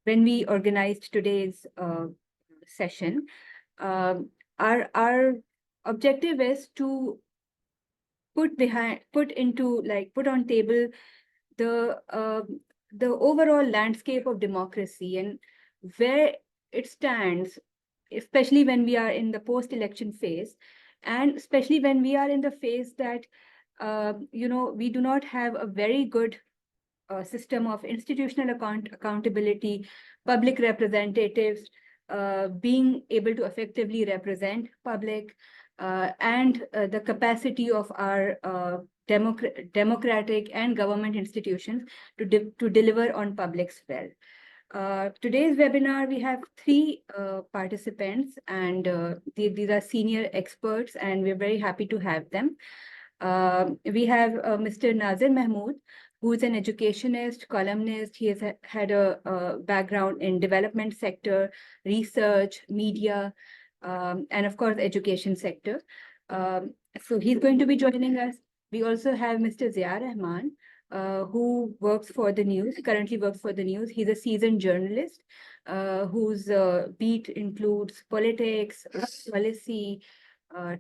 when we organized today's session, our objective is to put on table the overall landscape of democracy and where it stands, especially when we are in the post-election phase, and especially when we are in the phase that we do not have a very good system of institutional accountability, public representatives being able to effectively represent public, and the capacity of our democratic and government institutions to deliver on public's well. Today's webinar, we have three participants, and these are senior experts, and we're very happy to have them. We have Mr. Naazir Mahmood, who is an educationist, columnist. He has had a background in development sector, research, media, and of course, education sector. So he's going to be joining us. We also have Mr. Zia Rahman, who works for the news, currently works for the news. He's a seasoned journalist whose beat includes politics, policy,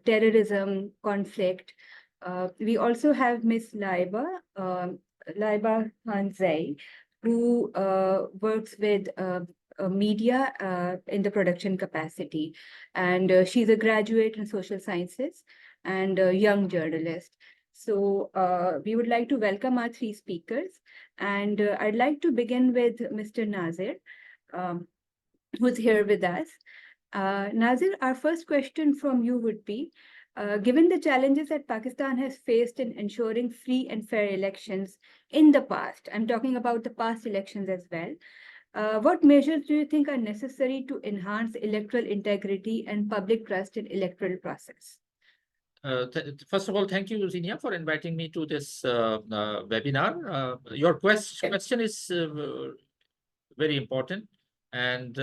terrorism, conflict. We also have Ms. Laiba Khan, who works with media in the production capacity. And she's a graduate in social sciences and a young journalist. So we would like to welcome our three speakers. And I'd like to begin with Mr. Naazir, who's here with us. Naazir, our first question from you would be, given the challenges that Pakistan has faced in ensuring free and fair elections in the past, I'm talking about the past elections as well, what measures do you think are necessary to enhance electoral integrity and public trust in electoral process? First of all, thank you, Zeenia, for inviting me to this webinar. Your question is very important. And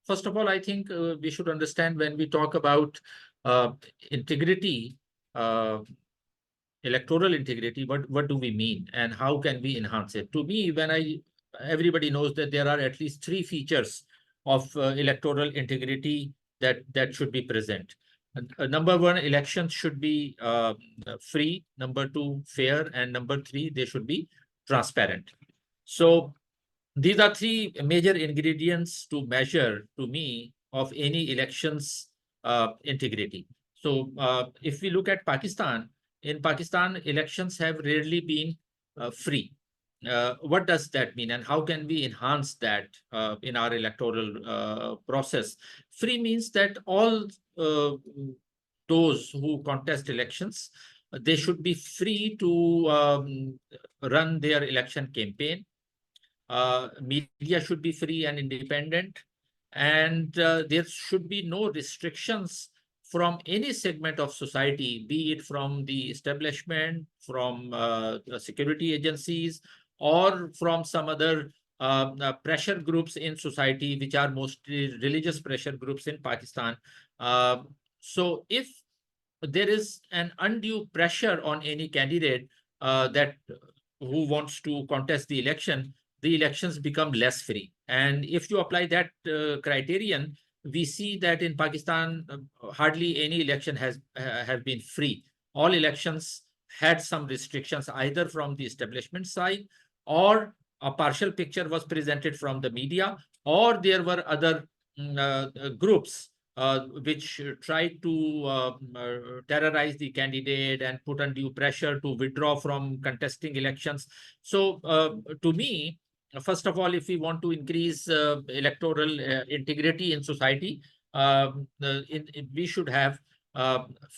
first of all, I think we should understand when we talk about integrity, electoral integrity, what do we mean and how can we enhance it? To me, everybody knows that there are at least three features of electoral integrity that should be present. Number one, elections should be free. Number two, fair. And number three, they should be transparent. So these are three major ingredients to measure, to me, of any elections integrity. So if we look at Pakistan, in Pakistan, elections have rarely been free. What does that mean and how can we enhance that in our electoral process? Free means that all those who contest elections, they should be free to run their election campaign. Media should be free and independent, and there should be no restrictions from any segment of society, be it from the establishment, from security agencies, or from some other pressure groups in society, which are mostly religious pressure groups in Pakistan. So if there is an undue pressure on any candidate who wants to contest the elections become less free. And if you apply that criterion, we see that in Pakistan, hardly any election have been free. All elections had some restrictions, either from the establishment side, or a partial picture was presented from the media, or there were other groups which tried to terrorize the candidate and put undue pressure to withdraw from contesting elections. So to me, first of all, if we want to increase electoral integrity in society, we should have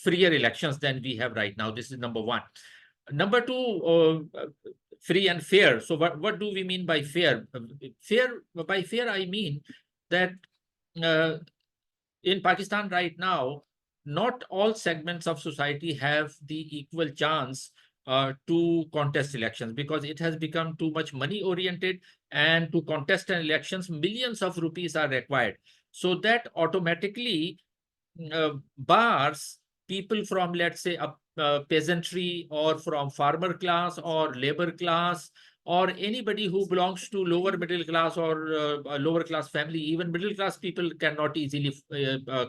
freer elections than we have right now. This is number one. Number two, free and fair. So what do we mean by fair? By fair, I mean that in Pakistan right now, not all segments of society have the equal chance to contest elections, because it has become too much money oriented, and to contest an elections, millions of rupees are required. So that automatically bars people from, let's say, peasantry, or from farmer class or labor class, or anybody who belongs to lower middle class or a lower class family. Even middle class people cannot easily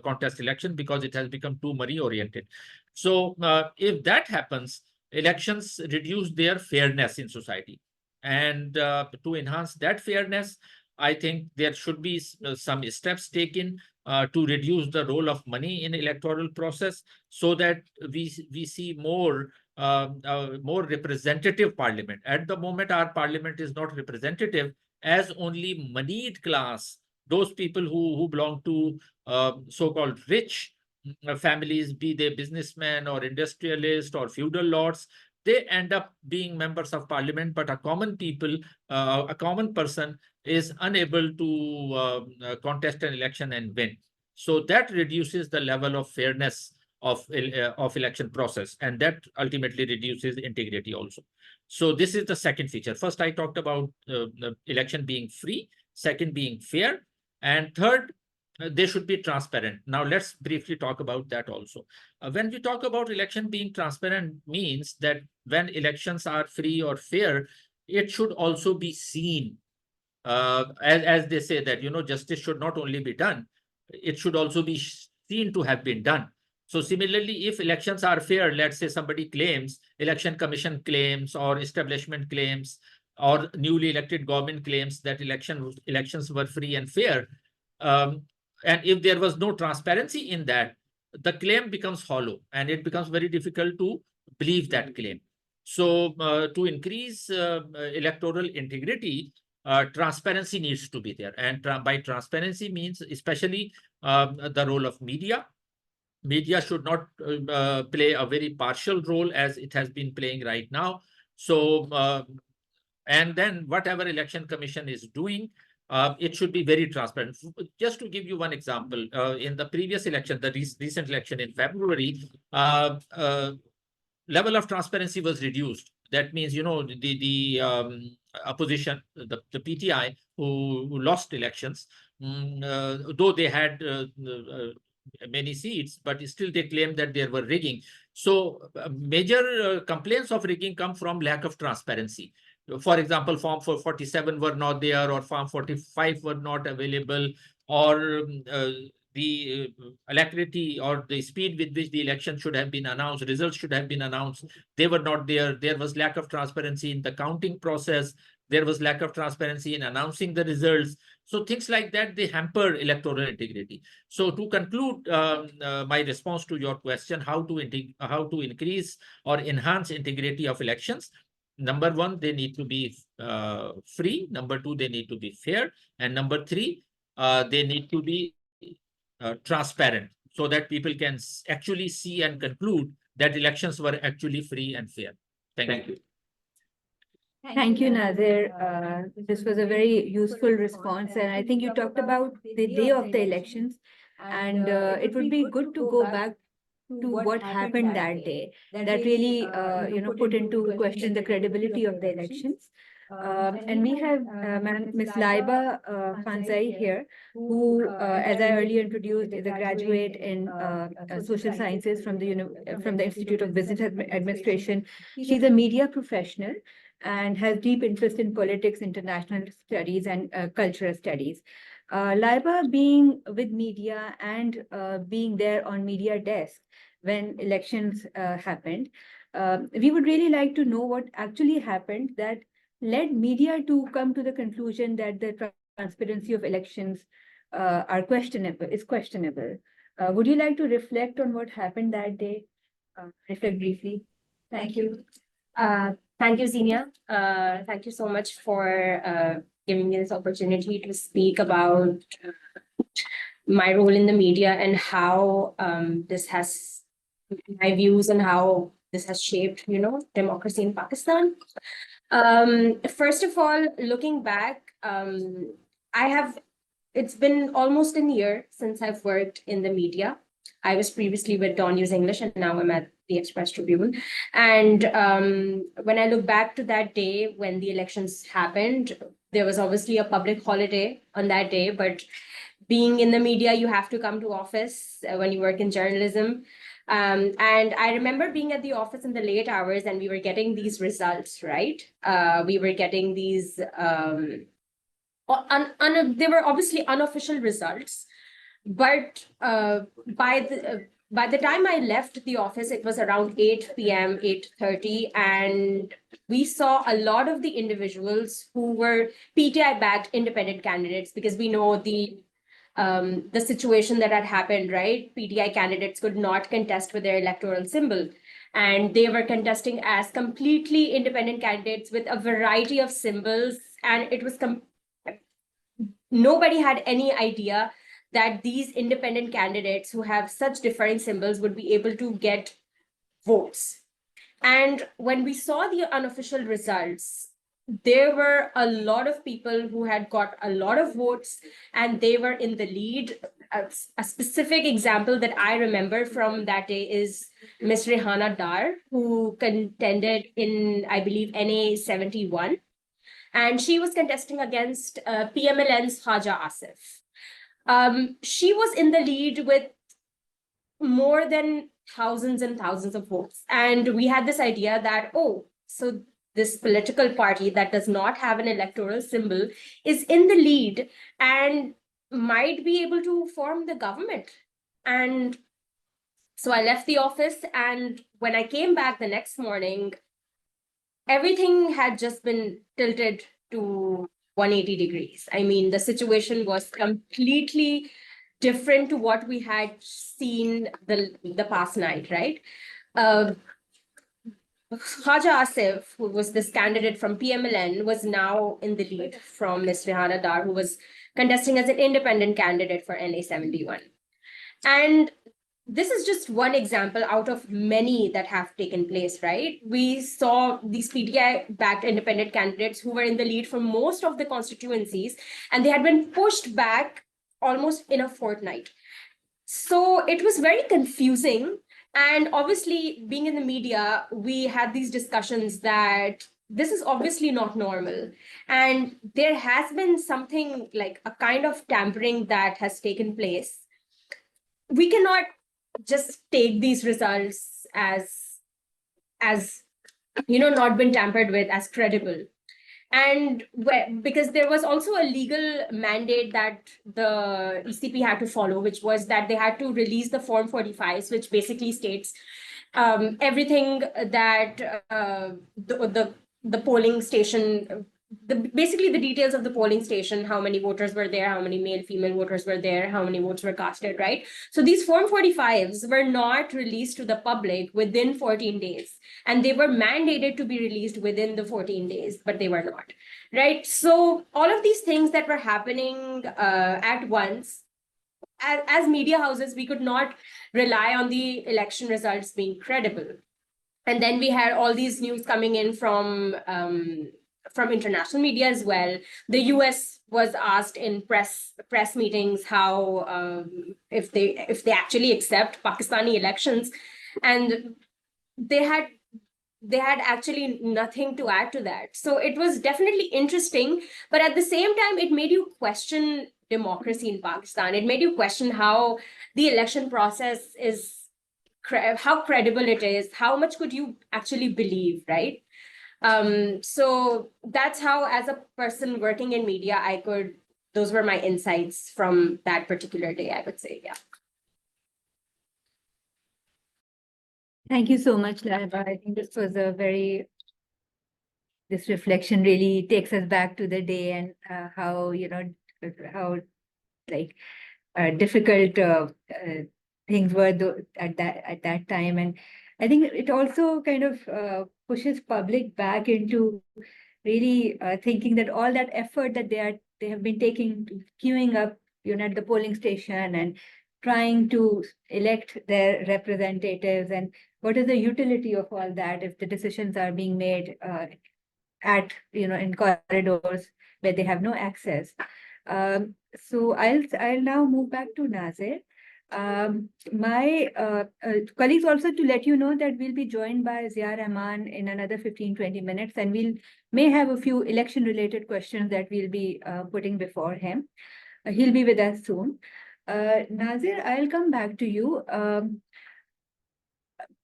contest election because it has become too money oriented. So if that happens, elections reduce their fairness in society. And to enhance that fairness, I think there should be some steps taken to reduce the role of money in electoral process, so that we see more more representative parliament. At the moment, our parliament is not representative, as only moneyed class, those people who belong to so-called rich families, be they businessmen or industrialists or feudal lords, they end up being members of parliament, but a common people, a common person is unable to contest an election and win. So that reduces the level of fairness of election process, and that ultimately reduces integrity also. So this is the second feature. First, I talked about the election being free, second being fair, and third, they should be transparent. Now, let's briefly talk about that also. When we talk about election being transparent, means that when elections are free or fair, it should also be seen. As they say that, justice should not only be done, it should also be seen to have been done. So similarly, if elections are fair, let's say somebody claims, election commission claims, or establishment claims, or newly elected government claims that elections were free and fair, and if there was no transparency in that, the claim becomes hollow, and it becomes very difficult to believe that claim. So to increase electoral integrity, transparency needs to be there. And by transparency means especially the role of media. Media should not play a very partial role as it has been playing right now. So, and then whatever election commission is doing, it should be very transparent. Just to give you one example, in the previous election, the recent election in February, level of transparency was reduced. That means, the opposition, the PTI, who lost elections, though they had many seats, but still they claimed that there were rigging. So major complaints of rigging come from lack of transparency. For example, Form 447 were not there, or Form 45 were not available, or the alacrity or the speed with which the election should have been announced, results should have been announced, they were not there. There was lack of transparency in the counting process. There was lack of transparency in announcing the results. So things like that, they hamper electoral integrity. So to conclude my response to your question, how to increase or enhance integrity of elections, number one, they need to be free. Number two, they need to be fair. And number three, they need to be transparent, so that people can actually see and conclude that elections were actually free and fair. Thank you. Thank you, Naazir. This was a very useful response. And I think you talked about the day of the elections. And it would be good to go back to what happened that day. That really, put into question the credibility of the elections. And we have Ms. Laiba Khan here, who, as I earlier introduced, is a graduate in social sciences from the Institute of Business Administration. She's a media professional and has deep interest in politics, international studies, and cultural studies. Laiba, being with media and being there on media desk when elections happened, we would really like to know what actually happened that led media to come to the conclusion that the transparency of elections is questionable. Would you like to reflect on what happened that day? Reflect briefly. Thank you. Thank you, Zeenia. Thank you so much for giving me this opportunity to speak about my role in the media and how this has my views and how this has shaped, democracy in Pakistan. First of all, looking back, it's been almost a year since I've worked in the media. I was previously with Dawn News English, and now I'm at the Express Tribune. And when I look back to that day when the elections happened, there was obviously a public holiday on that day, but being in the media, you have to come to office when you work in journalism. And I remember being at the office in the late hours and we were getting these results, right? We were getting these, they were obviously unofficial results, but by the time I left the office, it was around 8 p.m., 8:30, and we saw a lot of the individuals who were PTI-backed independent candidates, because we know the situation that had happened, right? PTI candidates could not contest with their electoral symbol, and they were contesting as completely independent candidates with a variety of symbols, and it was nobody had any idea that these independent candidates who have such differing symbols would be able to get votes. And when we saw the unofficial results, there were a lot of people who had got a lot of votes and they were in the lead. A specific example that I remember from that day is Ms. Rehana Dar, who contended in, I believe, NA 71. And she was contesting against PMLN's Haja Asif. She was in the lead with more than thousands and thousands of votes. And we had this idea that, oh, so this political party that does not have an electoral symbol is in the lead and might be able to form the government. And so I left the office, and when I came back the next morning, everything had just been tilted to 180 degrees. I mean, the situation was completely different to what we had seen the past night, right? Haja Asif, who was this candidate from PMLN, was now in the lead from Ms. Rehana Dar, who was contesting as an independent candidate for NA 71. And this is just one example out of many that have taken place, right? We saw these PTI-backed independent candidates who were in the lead for most of the constituencies, and they had been pushed back almost in a fortnight. So it was very confusing. And obviously, being in the media, we had these discussions that this is obviously not normal. And there has been something like a kind of tampering that has taken place. We cannot just take these results as not been tampered with, as credible. And because there was also a legal mandate that the ECP had to follow, which was that they had to release the Form 45s, which basically states everything that the polling station, basically the details of the polling station, how many voters were there, how many male, female voters were there, how many votes were casted, right? So these Form 45s were not released to the public within 14 days. And they were mandated to be released within the 14 days, but they were not, right? So all of these things that were happening at once, as media houses, we could not rely on the election results being credible. And then we had all these news coming in from international media as well. The US was asked in press meetings how if they actually accept Pakistani elections, and they had actually nothing to add to that. So it was definitely interesting, but at the same time, it made you question democracy in Pakistan. It made you question how the election process is, how credible it is, how much could you actually believe, right? So that's how, as a person working in media, those were my insights from that particular day, I would say, yeah. Thank you so much, Laiba. I think this was this reflection really takes us back to the day and how difficult things were at that time. And I think it also kind of pushes public back into really thinking that all that effort that they have been taking, queuing up, at the polling station and trying to elect their representatives, and what is the utility of all that if the decisions are being made in corridors where they have no access. So I'll now move back to Naazir. My colleagues, also to let you know that we'll be joined by Zia Rahman in another 15-20 minutes, and we'll may have a few election related questions that we'll be putting before him. He'll be with us soon. Naazir, I'll come back to you.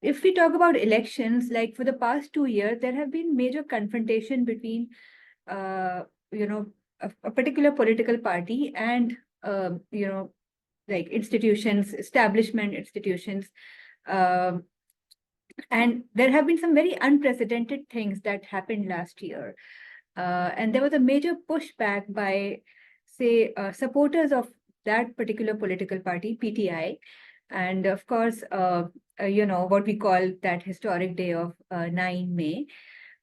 if we talk about elections, like for the past 2 years, there have been major confrontation between, you know, a particular political party and, you know, like institutions, establishment institutions. Um, and there have been some very unprecedented things that happened last year. And there was a major pushback by, say, supporters of that particular political party, PTI. And of course, you know, what we call that historic day of 9 May.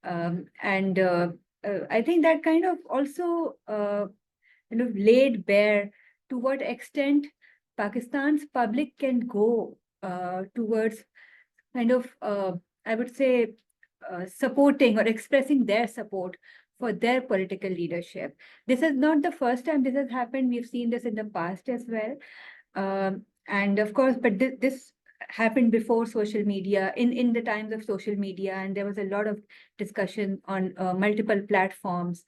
And I think that kind of also laid bare to what extent Pakistan's public can go towards kind of, I would say, supporting or expressing their support for their political leadership. This is not the first time this has happened. We've seen this in the past as well. And of course, but this happened before social media, in the times of social media, and there was a lot of discussion on multiple platforms.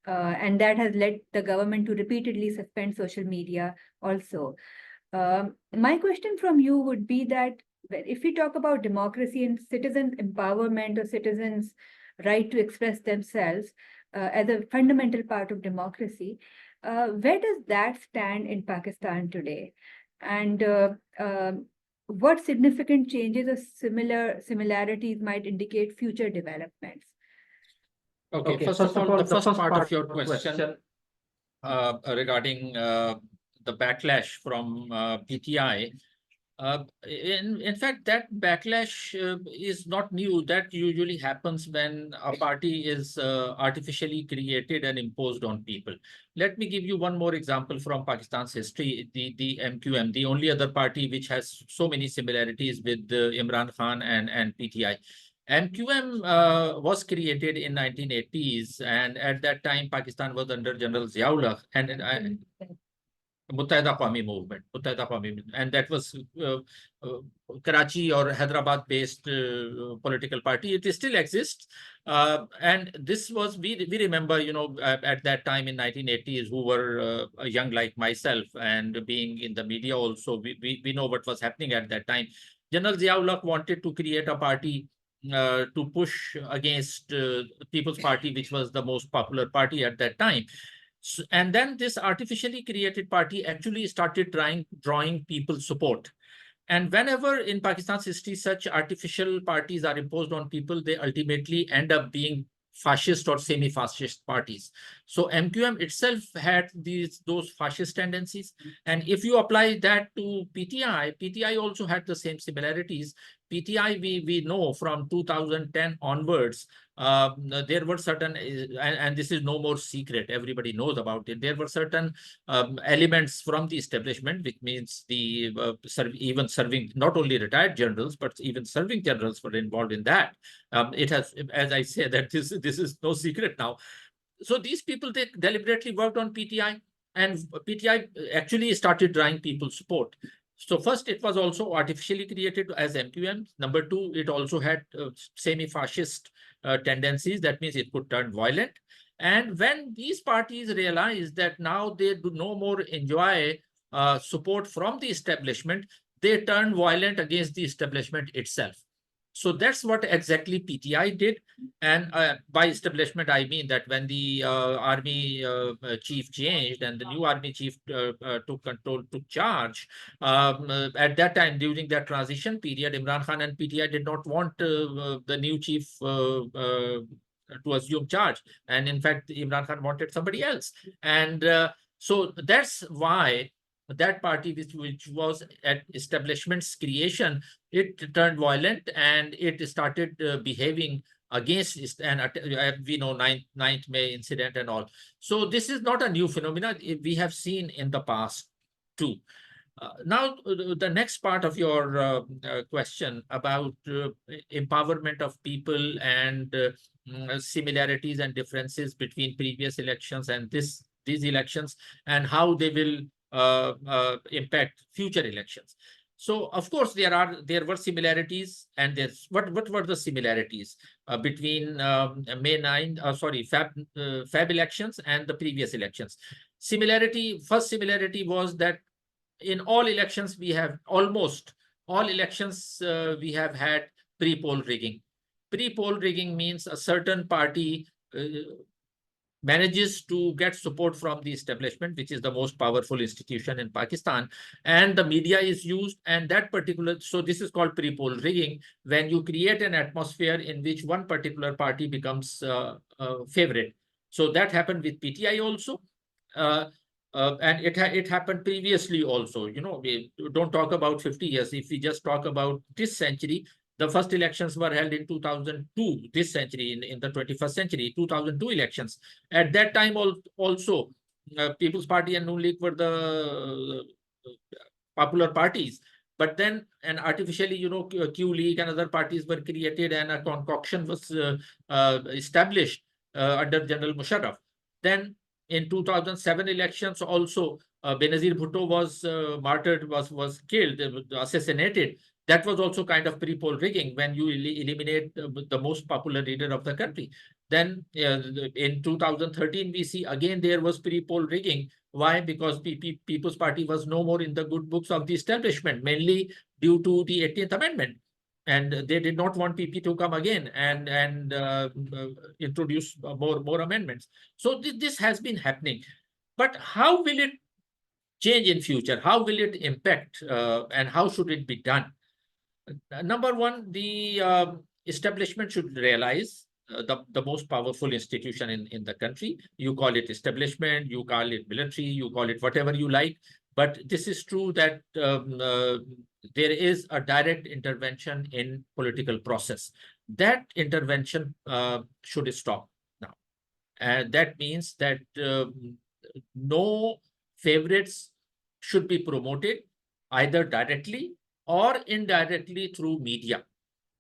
And that has led the government to repeatedly suspend social media also. My question from you would be that if we talk about democracy and citizen empowerment or citizens' right to express themselves as a fundamental part of democracy, where does that stand in Pakistan today? And what significant changes or similarities might indicate future developments? Okay, first of all, the first part of your question regarding the backlash from PTI. In fact, that backlash is not new. That usually happens when a party is artificially created and imposed on people. Let me give you one more example from Pakistan's history, the MQM, the only other party which has so many similarities with Imran Khan and PTI. MQM was created in 1980s, and at that time, Pakistan was under General Ziaullah and Muttahida Qawmi movement, and that was Karachi or Hyderabad-based political party. It still exists, and this was we remember, you know, at that time in 1980s, who were young like myself and being in the media also, we know what was happening at that time. General Ziaullah wanted to create a party to push against People's Party, which was the most popular party at that time. So, and then this artificially created party actually started drawing people's support. And whenever in Pakistan's history such artificial parties are imposed on people, they ultimately end up being fascist or semi-fascist parties. So MQM itself had those fascist tendencies. And if you apply that to PTI, PTI also had the same similarities. PTI, we know from 2010 onwards, there were certain, and this is no more secret, everybody knows about it. There were certain elements from the establishment, which means the even serving not only retired generals, but even serving generals were involved in that. It has, as I say, that this is no secret now. So these people, they deliberately worked on PTI, and PTI actually started drawing people's support. So first, it was also artificially created as MQM. Number two, it also had semi-fascist tendencies. That means it could turn violent. And when these parties realized that now they do no more enjoy support from the establishment, they turned violent against the establishment itself. So that's what exactly PTI did. And by establishment, I mean that when the army chief changed and the new army chief took charge, at that time, during that transition period, Imran Khan and PTI did not want the new chief to assume charge. And in fact, Imran Khan wanted somebody else. And so that's why that party, which was at establishment's creation, it turned violent and it started behaving against, and we know 9th May incident and all. So this is not a new phenomenon. We have seen in the past too. Now, the next part of your question about empowerment of people and similarities and differences between previous elections and these elections, and how they will impact future elections. So, of course, there were similarities, and there's what were the similarities between May 9, Feb elections and the previous elections. First similarity was that in all elections, we have almost all elections we have had pre-poll rigging. Pre-poll rigging means a certain party manages to get support from the establishment, which is the most powerful institution in Pakistan, and the media is used, and that particular, so this is called pre-poll rigging, when you create an atmosphere in which one particular party becomes favorite. So that happened with PTI also. And it happened previously also. You know, we don't talk about 50 years. If we just talk about this century, the first elections were held in 2002, this century, in the 21st century, 2002 elections. At that time also, People's Party and Noon League were the popular parties. But then, and artificially, you know, Q League and other parties were created, and a concoction was established under General Musharraf. Then in 2007 elections also, Benazir Bhutto was martyred, was killed, assassinated. That was also kind of pre-poll rigging, when you eliminate the most popular leader of the country. Then in 2013, we see again there was pre-poll rigging. Why? Because People's Party was no more in the good books of the establishment, mainly due to the 18th Amendment. And they did not want PP to come again and introduce more amendments. So this has been happening. But how will it change in future? How will it impact, and how should it be done? Number one, the establishment should realize the most powerful institution in the country. You call it establishment, you call it military, you call it whatever you like. But this is true that there is a direct intervention in political process. That intervention should stop now. And that means that no favorites should be promoted either directly or indirectly through media.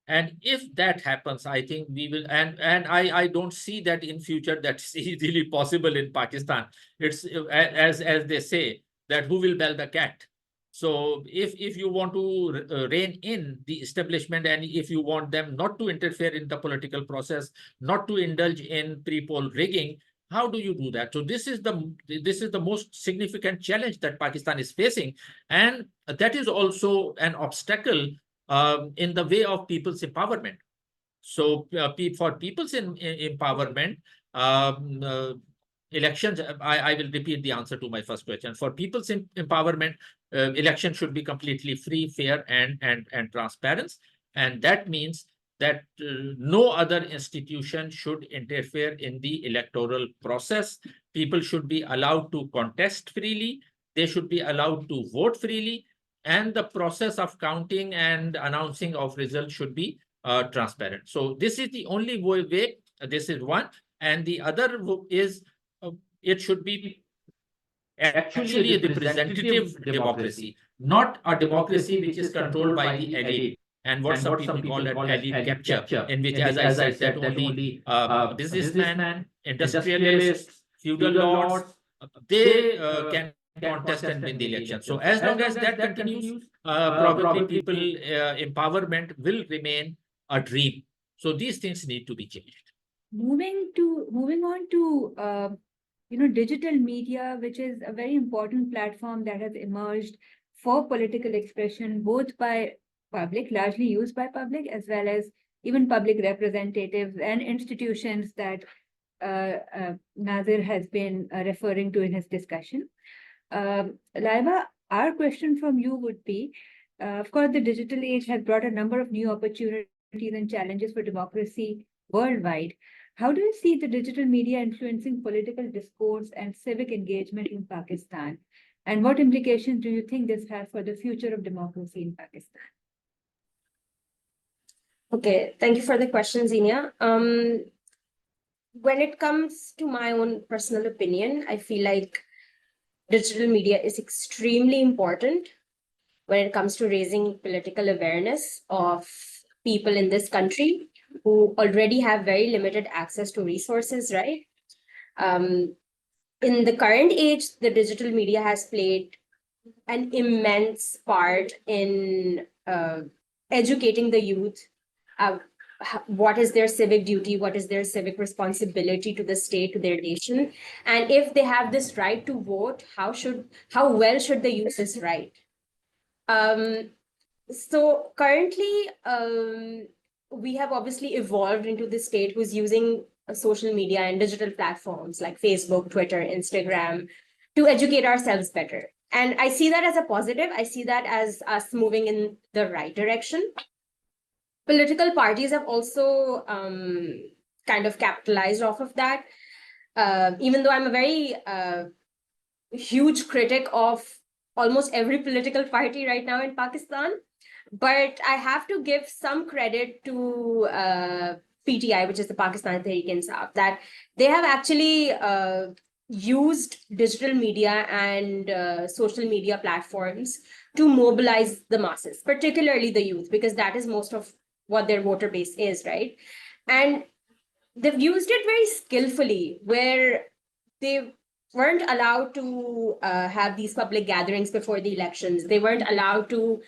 And if that happens, I think we will, and I don't see that in future that's easily possible in Pakistan. It's as they say, that who will bell the cat. So if you want to rein in the establishment, and if you want them not to interfere in the political process, not to indulge in pre-poll rigging, how do you do that? So this is the most significant challenge that Pakistan is facing, and that is also an obstacle in the way of people's empowerment. So for people's empowerment, elections, I will repeat the answer to my first question. For people's empowerment, election should be completely free, fair, and transparent. And that means that no other institution should interfere in the electoral process. People should be allowed to contest freely. They should be allowed to vote freely. And the process of counting and announcing of results should be transparent. So this is the only way. This is one. And the other is it should be actually a representative democracy, not a democracy which is controlled by the elite. And what some people call it elite capture, in which, as I said, that only businessmen, industrialists, feudal lords, they can contest and win the election. So as long as that continues, probably people empowerment will remain a dream. So these things need to be changed. Moving on to digital media, which is a very important platform that has emerged for political expression, both by public, largely used by public, as well as even public representatives and institutions that Naazir has been referring to in his discussion. Laiba, our question from you would be, of course, the digital age has brought a number of new opportunities and challenges for democracy worldwide. How do you see the digital media influencing political discourse and civic engagement in Pakistan? And what implications do you think this has for the future of democracy in Pakistan? Okay, thank you for the question, Zeenia. When it comes to my own personal opinion, I feel like digital media is extremely important when it comes to raising political awareness of people in this country who already have very limited access to resources, right? In the current age, the digital media has played an immense part in educating the youth. What is their civic duty? What is their civic responsibility to the state, to their nation? And if they have this right to vote, how well should they use this right? So currently, we have obviously evolved into the state who's using social media and digital platforms like Facebook, Twitter, Instagram to educate ourselves better. And I see that as a positive. I see that as us moving in the right direction. Political parties have also kind of capitalized off of that. Even though I'm a very huge critic of almost every political party right now in Pakistan, but I have to give some credit to PTI, which is the Pakistan Tehreek-e-Insaf, that they have actually used digital media and social media platforms to mobilize the masses, particularly the youth, because that is most of what their voter base is, right? And they've used it very skillfully, where they weren't allowed to have these public gatherings before the elections. They weren't allowed to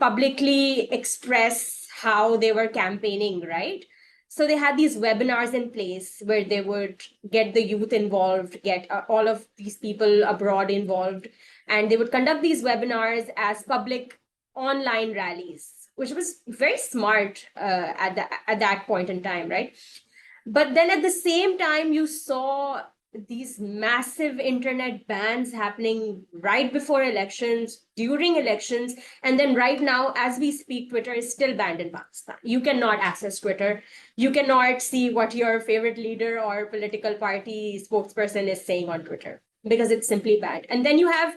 publicly express how they were campaigning, right? So they had these webinars in place where they would get the youth involved, get all of these people abroad involved, and they would conduct these webinars as public online rallies, which was very smart at that point in time, right? But then at the same time, you saw these massive internet bans happening right before elections, during elections, and then right now, as we speak, Twitter is still banned in Pakistan. You cannot access Twitter. You cannot see what your favorite leader or political party spokesperson is saying on Twitter because it's simply banned. And then you have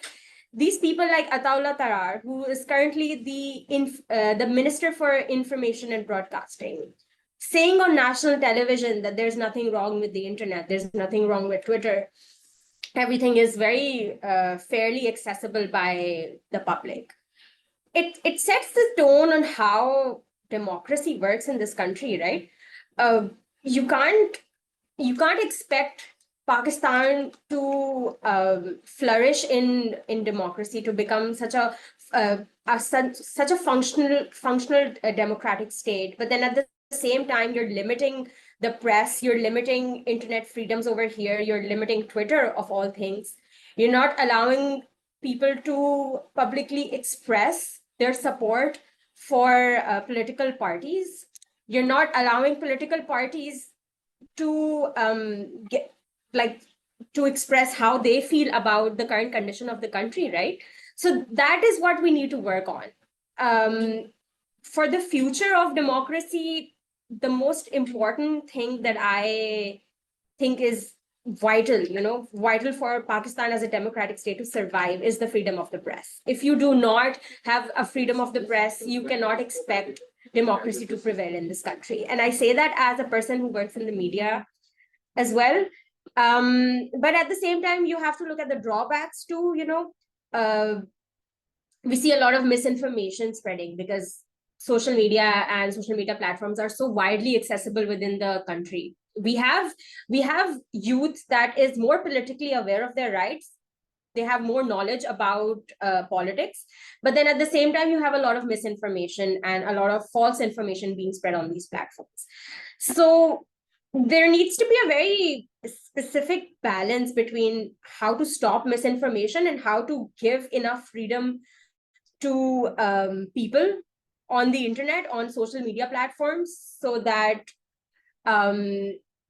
these people like Ataullah Tarar, who is currently the Minister for Information and Broadcasting, saying on national television that there's nothing wrong with the internet, there's nothing wrong with Twitter. Everything is very fairly accessible by the public. It sets the tone on how democracy works in this country, right? You can't expect Pakistan to flourish in democracy, to become such a functional democratic state, but then at the same time you're limiting the press, you're limiting internet freedoms over here, you're limiting Twitter of all things, you're not allowing people to publicly express their support for political parties, you're not allowing political parties to to express how they feel about the current condition of the country, right? So that is what we need to work on. For the future of democracy, the most important thing that I think is vital, vital for Pakistan as a democratic state to survive is the freedom of the press. If you do not have a freedom of the press, you cannot expect democracy to prevail in this country. And I say that as a person who works in the media as well. But at the same time, you have to look at the drawbacks too, we see a lot of misinformation spreading because social media and social media platforms are so widely accessible within the country. We have youth that is more politically aware of their rights. They have more knowledge about politics, but then at the same time, you have a lot of misinformation and a lot of false information being spread on these platforms. So there needs to be a very specific balance between how to stop misinformation and how to give enough freedom to people on the internet, on social media platforms, so that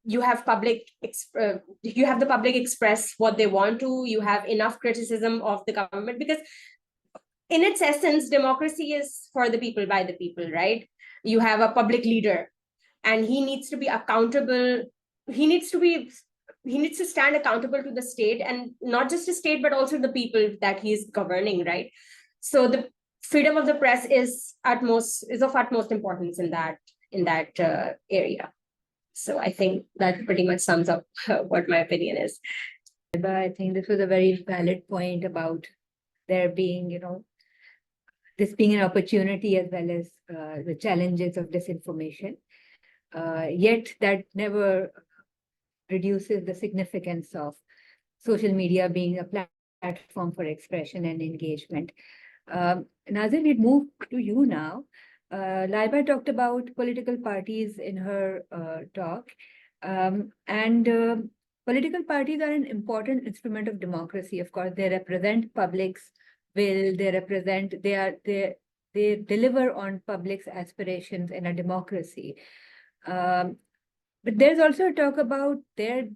you have the public express what they want to, you have enough criticism of the government, because in its essence, democracy is for the people, by the people, right? You have a public leader and he needs to be accountable. He needs to stand accountable to the state, and not just the state, but also the people that he's governing, right? So the freedom of the press is of utmost importance in that area. So I think that pretty much sums up what my opinion is. But I think this was a very valid point about there being, this being an opportunity as well as the challenges of disinformation. Yet that never reduces the significance of social media being a platform for expression and engagement. Naazir, we'd move to you now. Laiba talked about political parties in her talk, and political parties are an important instrument of democracy. Of course, they represent public's will, they represent, they deliver on public's aspirations in a democracy. But there's also a talk about there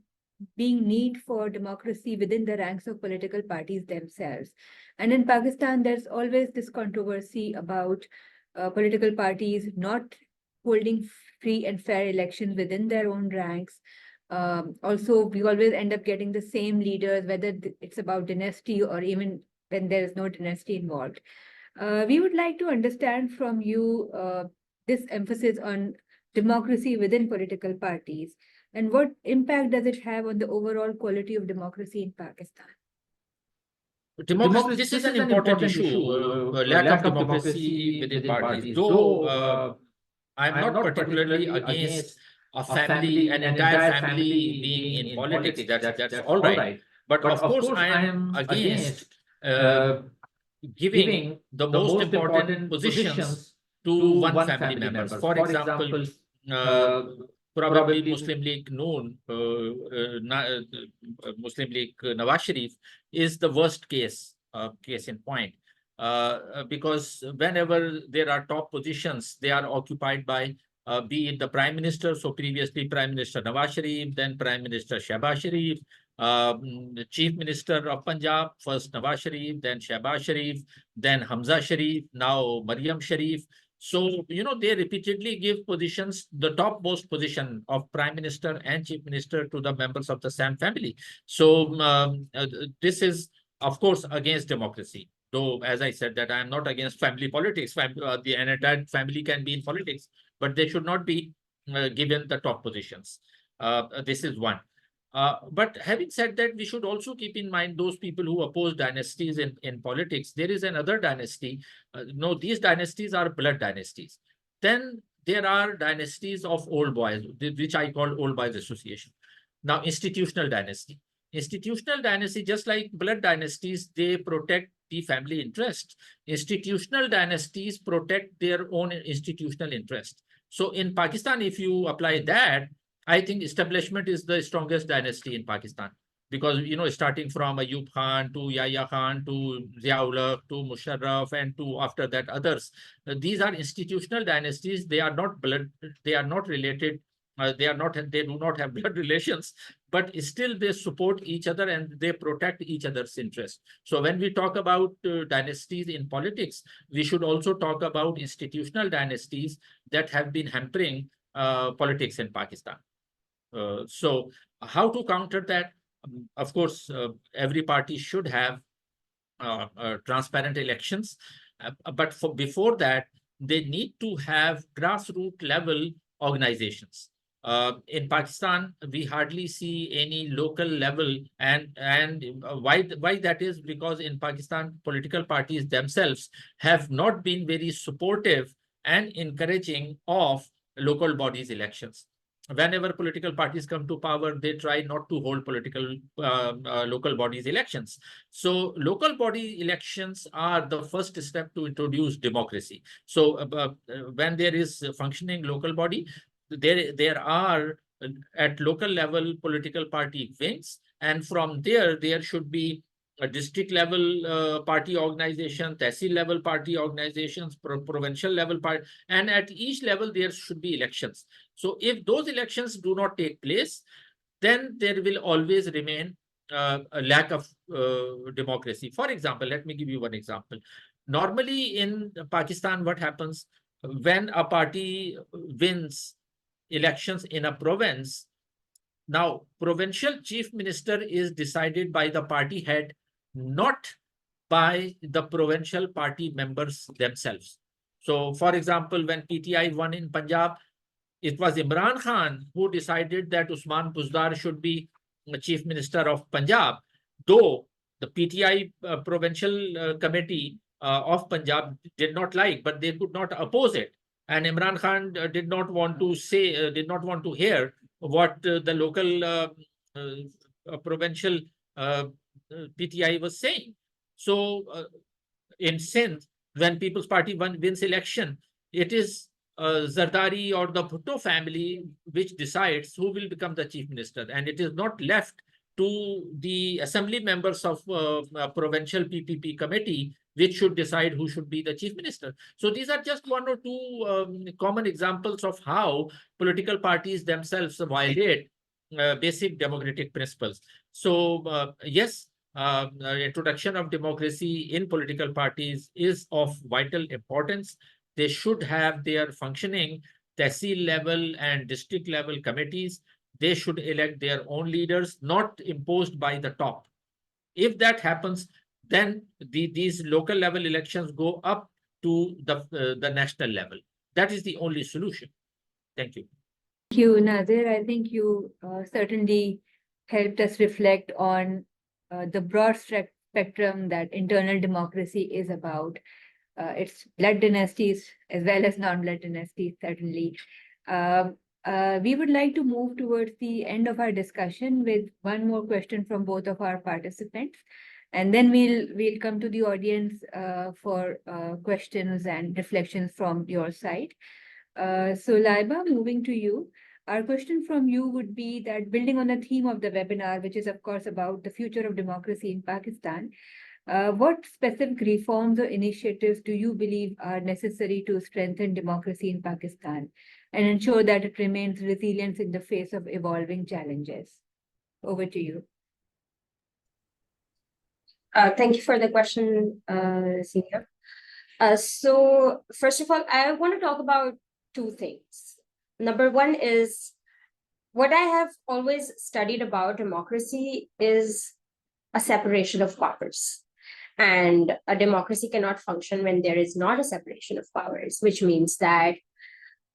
being need for democracy within the ranks of political parties themselves. And in Pakistan, there's always this controversy about political parties not holding free and fair elections within their own ranks. Also, we always end up getting the same leaders, whether it's about dynasty or even when there is no dynasty involved. We would like to understand from you this emphasis on democracy within political parties, and what impact does it have on the overall quality of democracy in Pakistan? Democracy, this is an important issue, lack of democracy within parties. Though I'm not particularly against a family, an entire family being in politics, that's all right. But of course, I am against giving the most important positions to one family member. For example, probably Muslim League Noon, Muslim League Nawaz Sharif is the worst case in point. Because whenever there are top positions, they are occupied by be it the Prime Minister, so previously Prime Minister Nawaz Sharif, then Prime Minister Shehbaz Sharif, the Chief Minister of Punjab, first Nawaz Sharif, then Shehbaz Sharif, then Hamza Sharif, now Maryam Sharif. So, they repeatedly give positions, the topmost position of Prime Minister and Chief Minister to the members of the same family. So, this is, of course, against democracy. Though, as I said, that I am not against family politics. The entire family can be in politics, but they should not be given the top positions. This is one. But having said that, we should also keep in mind those people who oppose dynasties in politics. There is another dynasty. No, these dynasties are blood dynasties. Then there are dynasties of old boys, which I call old boys association. Now, institutional dynasty. Institutional dynasty, just like blood dynasties, they protect the family interest. Institutional dynasties protect their own institutional interest. So in Pakistan, if you apply that, I think establishment is the strongest dynasty in Pakistan, because, starting from Ayub Khan to Yahya Khan to Zia-ul-Haq to Musharraf and to after that others, these are institutional dynasties. They are not blood, they are not related, they do not have blood relations, but still they support each other and they protect each other's interests. So when we talk about dynasties in politics, we should also talk about institutional dynasties that have been hampering politics in Pakistan. So how to counter that? Of course, every party should have transparent elections, but before that, they need to have grassroots level organizations. In Pakistan, we hardly see any local level, and why that is because in Pakistan, political parties themselves have not been very supportive and encouraging of local bodies elections. Whenever political parties come to power, they try not to hold local bodies elections. So local body elections are the first step to introduce democracy. So when there is a functioning local body, there are at local level political party wings, and from there should be a district level party organization, tehsil level party organizations, provincial level party, and at each level there should be elections. So if those elections do not take place, then there will always remain a lack of democracy. For example, let me give you one example. Normally in Pakistan, what happens when a party wins elections in a province? Now, provincial chief minister is decided by the party head, not by the provincial party members themselves. So, for example, when PTI won in Punjab, it was Imran Khan who decided that Usman Buzdar should be the chief minister of Punjab, though the PTI provincial committee of Punjab did not like, but they could not oppose it. And Imran Khan did not want to hear what the local provincial PTI was saying. So in Sindh, when People's Party wins election, it is Zardari or the Bhutto family which decides who will become the chief minister, and it is not left to the assembly members of a provincial PPP committee, which should decide who should be the chief minister. So these are just one or two common examples of how political parties themselves violate basic democratic principles. So yes, introduction of democracy in political parties is of vital importance. They should have their functioning tehsil level and district level committees. They should elect their own leaders, not imposed by the top. If that happens, then these local level elections go up to the national level. That is the only solution. Thank you. Thank you, Naazir. I think you certainly helped us reflect on the broad spectrum that internal democracy is about. It's blood dynasties as well as non-blood dynasties, certainly. We would like to move towards the end of our discussion with one more question from both of our participants. And then we'll come to the audience for questions and reflections from your side. So Laiba, moving to you. Our question from you would be that, building on the theme of the webinar, which is of course about the future of democracy in Pakistan, what specific reforms or initiatives do you believe are necessary to strengthen democracy in Pakistan and ensure that it remains resilient in the face of evolving challenges? Over to you. Thank you for the question, Zeenia. So first of all, I want to talk about two things. Number one is, what I have always studied about democracy is a separation of powers. And a democracy cannot function when there is not a separation of powers, which means that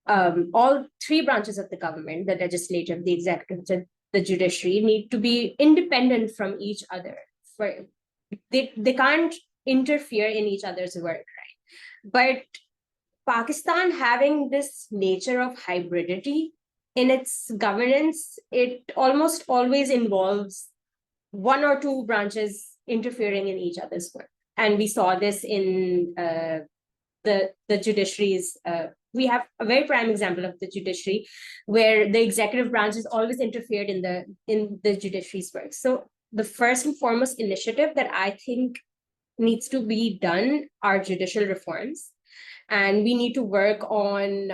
all three branches of the government, the legislative, the executive, the judiciary, need to be independent from each other. They can't interfere in each other's work, right? But Pakistan, having this nature of hybridity in its governance, it almost always involves one or two branches interfering in each other's work. And we saw this in the judiciary's, we have a very prime example of the judiciary, where the executive branch has always interfered in the judiciary's work. So the first and foremost initiative that I think needs to be done are judicial reforms. And we need to work on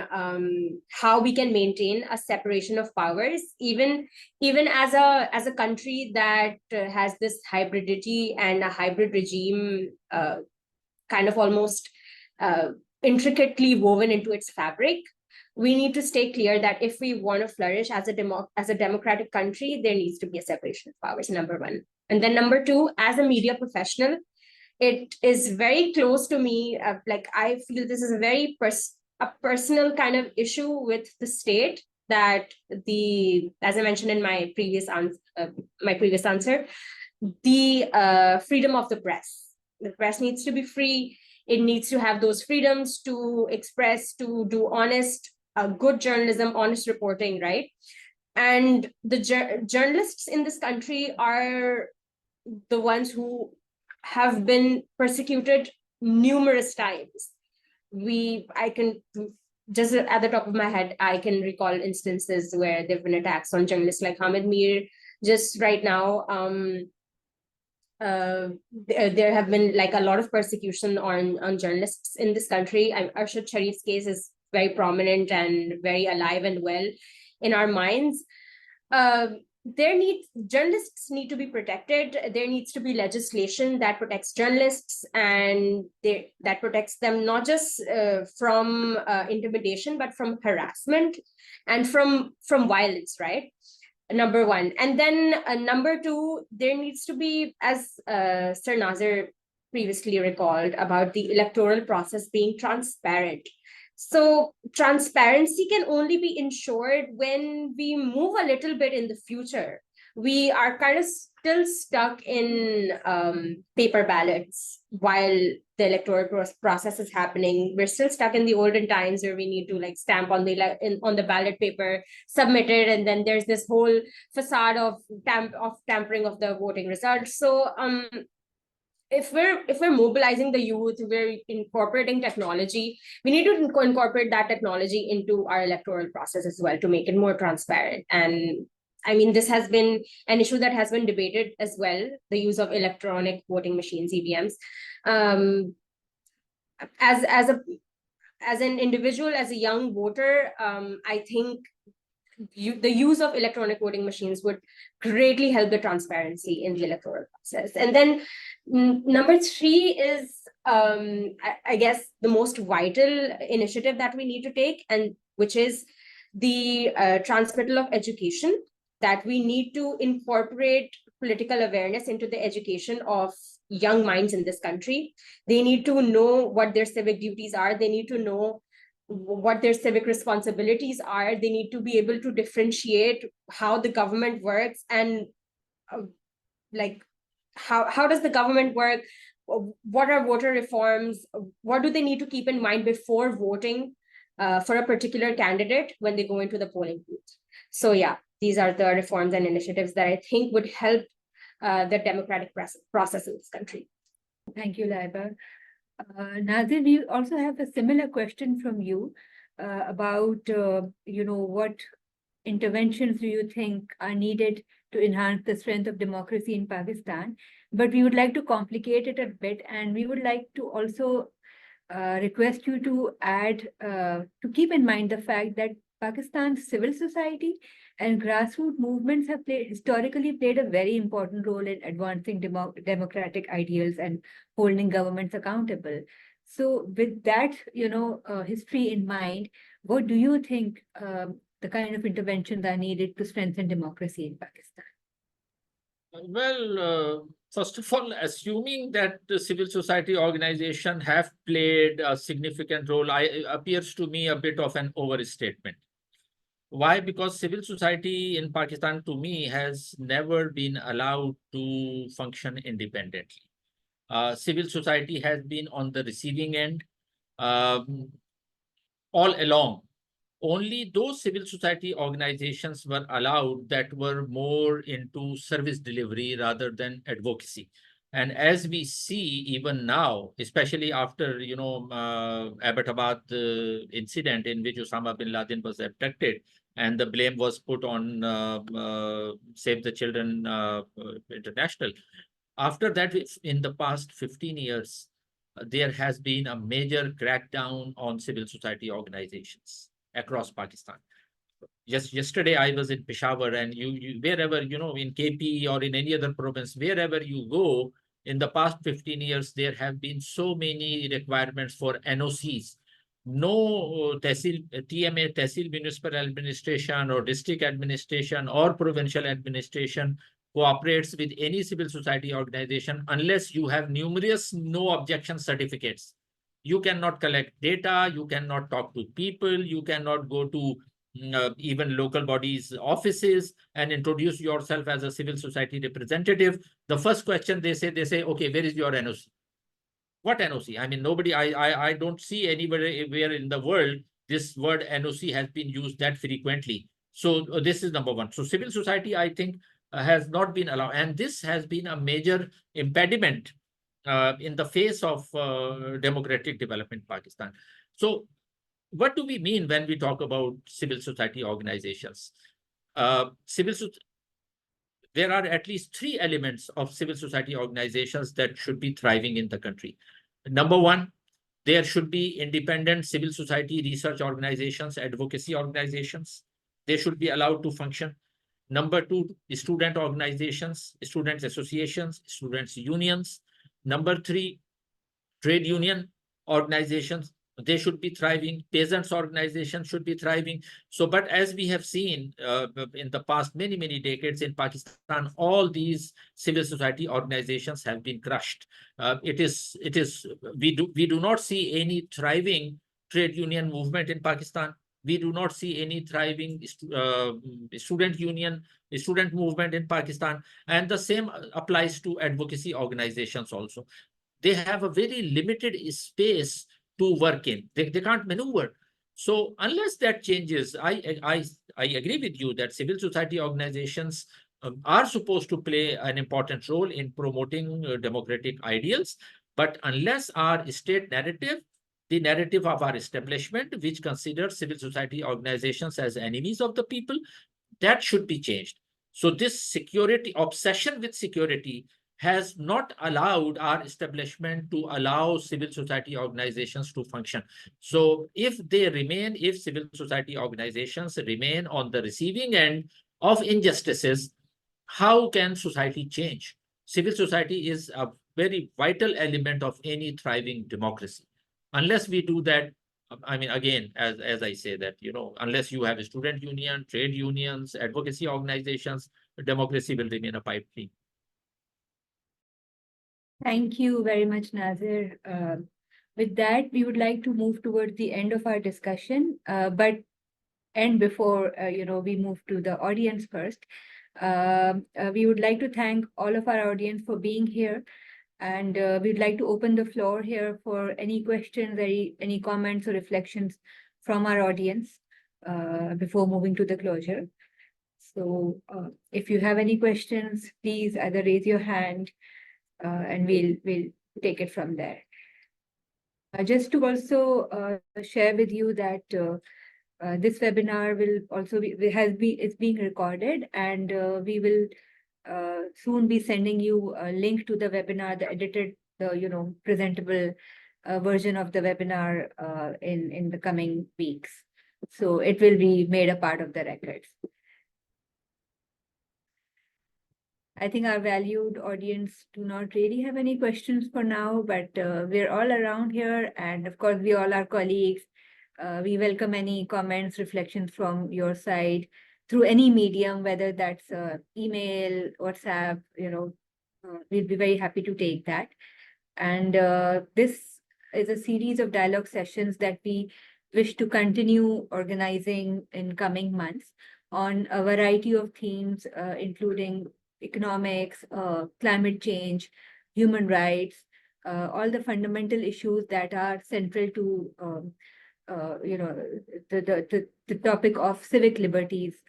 how we can maintain a separation of powers, even as a country that has this hybridity and a hybrid regime kind of almost intricately woven into its fabric. We need to stay clear that if we want to flourish as a democratic country, there needs to be a separation of powers, number one. And then number two, as a media professional, it is very close to me. Like, I feel this is a very personal kind of issue with the state, that as I mentioned in my previous answer, the freedom of the press. The press needs to be free. It needs to have those freedoms to express, to do honest, good journalism, honest reporting, right? And the journalists in this country are the ones who have been persecuted numerous times. I can, just at the top of my head, I can recall instances where there've been attacks on journalists like Hamid Mir. Just right now, there have been like a lot of persecution on journalists in this country. Arshad Sharif's case is very prominent and very alive and well in our minds. Journalists need to be protected. There needs to be legislation that protects journalists, and that protects them not just from intimidation, but from harassment and from violence, right? Number one. And then number two, there needs to be, as Sir Naazir previously recalled, about the electoral process being transparent. So transparency can only be ensured when we move a little bit in the future. We are kind of still stuck in paper ballots while the electoral process is happening. We're still stuck in the olden times where we need to like stamp on the ballot paper, submit it, and then there's this whole facade of tampering of the voting results. So if we're mobilizing the youth, we're incorporating technology, we need to incorporate that technology into our electoral process as well to make it more transparent. And I mean, this has been an issue that has been debated as well, the use of electronic voting machines, EVMs. As an individual, as a young voter, I think the use of electronic voting machines would greatly help the transparency in the electoral process. And then number three is, I guess, the most vital initiative that we need to take, and which is the transmittal of education, that we need to incorporate political awareness into the education of young minds in this country. They need to know what their civic duties are. They need to know what their civic responsibilities are. They need to be able to differentiate how the government works, and like how does the government work? What are voter reforms? What do they need to keep in mind before voting for a particular candidate when they go into the polling booth? So yeah, these are the reforms and initiatives that I think would help the democratic process in this country. Thank you, Laiba. Naazir, we also have a similar question from you about, what interventions do you think are needed to enhance the strength of democracy in Pakistan? But we would like to complicate it a bit, and we would like to also request you to add, to keep in mind the fact that Pakistan's civil society and grassroots movements have historically played a very important role in advancing democratic ideals and holding governments accountable. So with that, history in mind, what do you think the kind of interventions are needed to strengthen democracy in Pakistan? Well, first of all, assuming that the civil society organization have played a significant role, appears to me a bit of an overstatement. Why? Because civil society in Pakistan, to me, has never been allowed to function independently. Civil society has been on the receiving end all along. Only those civil society organizations were allowed that were more into service delivery rather than advocacy. And as we see even now, especially after, Abbottabad incident in which Osama bin Laden was abducted, and the blame was put on Save the Children International. After that, in the past 15 years, there has been a major crackdown on civil society organizations across Pakistan. Just yesterday, I was in Peshawar, and you wherever, in KP or in any other province, wherever you go, in the past 15 years, there have been so many requirements for NOCs. No TMA, Tehsil Municipal Administration or district administration or provincial administration cooperates with any civil society organization unless you have numerous no objection certificates. You cannot collect data, you cannot talk to people, you cannot go to even local bodies' offices and introduce yourself as a civil society representative. The first question they say, okay, where is your NOC? What NOC? I mean, nobody, I don't see anywhere in the world this word NOC has been used that frequently. So this is number one. So civil society, I think, has not been allowed. And this has been a major impediment in the face of democratic development in Pakistan. So what do we mean when we talk about civil society organizations? There are at least three elements of civil society organizations that should be thriving in the country. Number one, there should be independent civil society research organizations, advocacy organizations. They should be allowed to function. Number two, student organizations, students associations, students unions. Number three, trade union organizations. They should be thriving. Peasants organizations should be thriving. So, but as we have seen in the past many decades in Pakistan, all these civil society organizations have been crushed. We do not see any thriving trade union movement in Pakistan. We do not see any thriving student movement in Pakistan. And the same applies to advocacy organizations also. They have a very limited space to work in. They can't maneuver. So unless that changes, I agree with you that civil society organizations are supposed to play an important role in promoting democratic ideals. But unless our state narrative, the narrative of our establishment, which considers civil society organizations as enemies of the people, that should be changed. So this security, obsession with security has not allowed our establishment to allow civil society organizations to function. So if civil society organizations remain on the receiving end of injustices, how can society change? Civil society is a very vital element of any thriving democracy. Unless we do that, I mean, again, as I say that, unless you have a student union, trade unions, advocacy organizations, democracy will remain a pipe dream. Thank you very much, Naazir. With that, we would like to move towards the end of our discussion, but before we move to the audience first, we would like to thank all of our audience for being here, and we'd like to open the floor here for any questions, any comments or reflections from our audience before moving to the closure. So if you have any questions, please either raise your hand and we'll take it from there. Just to also share with you that this webinar will also it's being recorded, and we will soon be sending you a link to the webinar, the edited, presentable version of the webinar in the coming weeks. So it will be made a part of the records. I think our valued audience do not really have any questions for now, but we're all around here, and of course we all are colleagues. We welcome any comments, reflections from your side through any medium, whether that's email, WhatsApp, we'll be very happy to take that. And this is a series of dialogue sessions that we wish to continue organizing in coming months on a variety of themes, including economics, climate change, human rights, all the fundamental issues that are central to the topic of civic liberties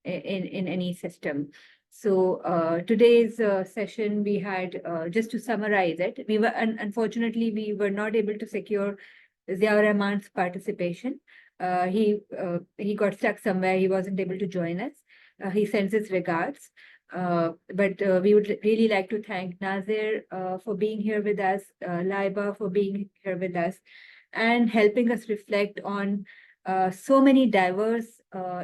in any system. So today's session, we had, just to summarize it, unfortunately, we were not able to secure Ziaur Rahman's participation. He got stuck somewhere. He wasn't able to join us. He sends his regards. But we would really like to thank Naazir for being here with us, Laiba for being here with us, and helping us reflect on so many diverse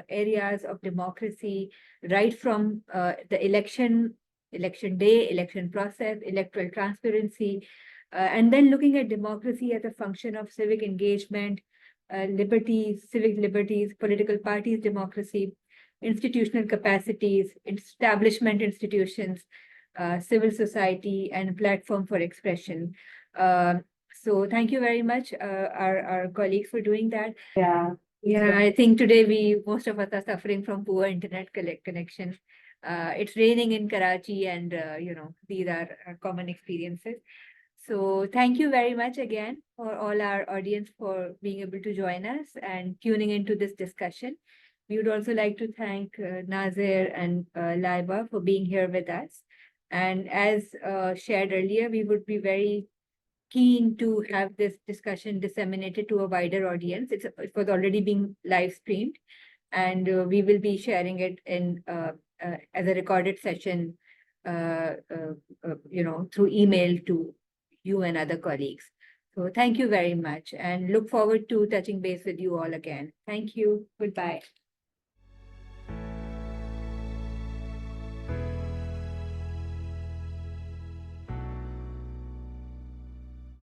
areas of democracy, right from the election day, election process, electoral transparency, and then looking at democracy as a function of civic engagement, liberties, civic liberties, political parties, democracy, institutional capacities, establishment institutions, civil society, and platform for expression. So thank you very much, our colleagues, for doing that. Yeah, I think today most of us are suffering from poor internet connection. It's raining in Karachi, and these are common experiences. So thank you very much again for all our audience for being able to join us and tuning into this discussion. We would also like to thank Naazir and Laiba for being here with us. And as shared earlier, we would be very keen to have this discussion disseminated to a wider audience. It was already being live streamed, and we will be sharing it in as a recorded session, through email to you and other colleagues. So thank you very much, and look forward to touching base with you all again. Thank you. Goodbye.